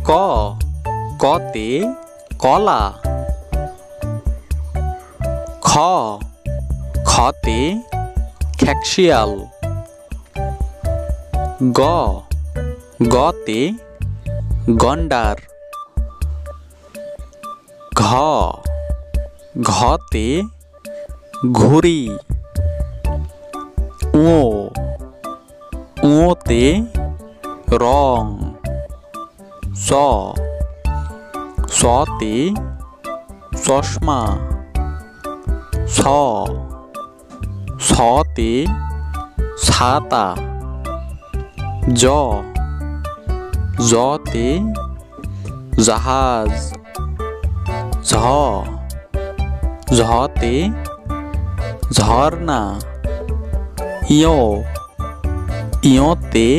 ক কতে কলা। খ খতে খেকশিয়াল। গ গতে গন্ডার। ঘ ঘতে ঘুড়ি। ও ওতে রং। স সতে চশমা। ছ ছতে ছাতা। জ জতে জাহাজ। ঝ ঝতে ঝর্ণা। ইয় ইয়তে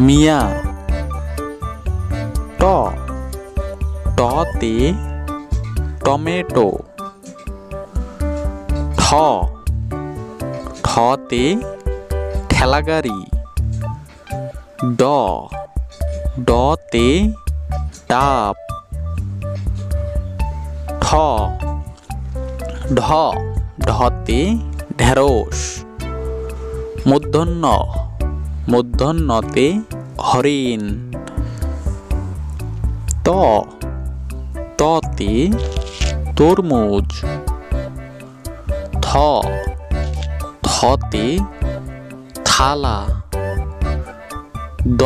মিয়া। ট টতে টমেটো। ঠ ঠতে ঠেলাগাড়ি। ড ডতে ডাব। ঠ ঢ ঢতে ঢেঁড়স। মূর্ধন্য মূর্ধন্যতে হরিণ। ত ততে তরমুজ। থ থতে থালা। দ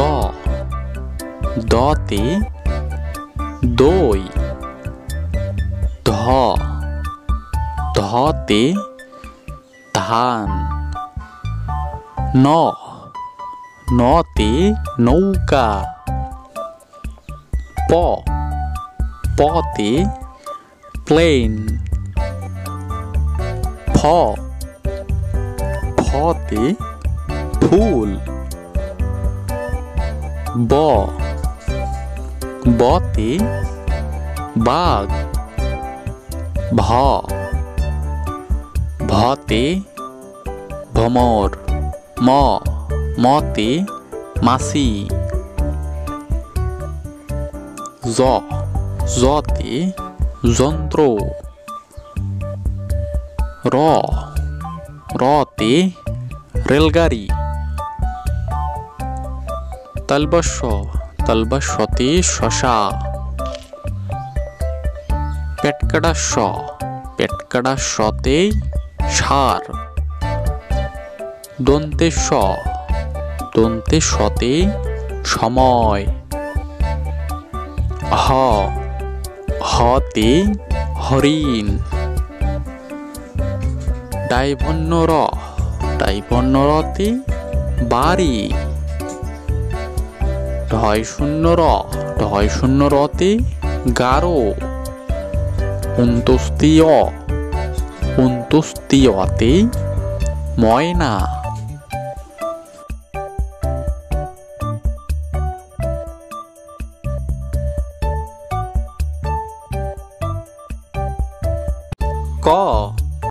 দতে দই। ধ ধতে ধান। ন নতে নৌকা। প পতে প্লেন। ফ ফতে ফুল। ব বতে বাঘ। ভ ভতে ভ্রমর। ম মতে মাছি। জ জতে যন্ত্র। র রতে রেলগাড়ি। তালবস্য তালবস্যতে শশা। পেটকাটাস্য পেটকাটাস্যতে ষাঁড়। দন্তেশ্ব দন্তেশ্বতে সময়। হ হতে হরিণ। ডাইভন্য র ডাইভন্য রতে বাড়ি। ঢয় শূন্য র ঢয় শূন্য রতে গারো। অন্ত্যেষ্টিয় অন্ত্যেষ্টিয়তে ময়না। ক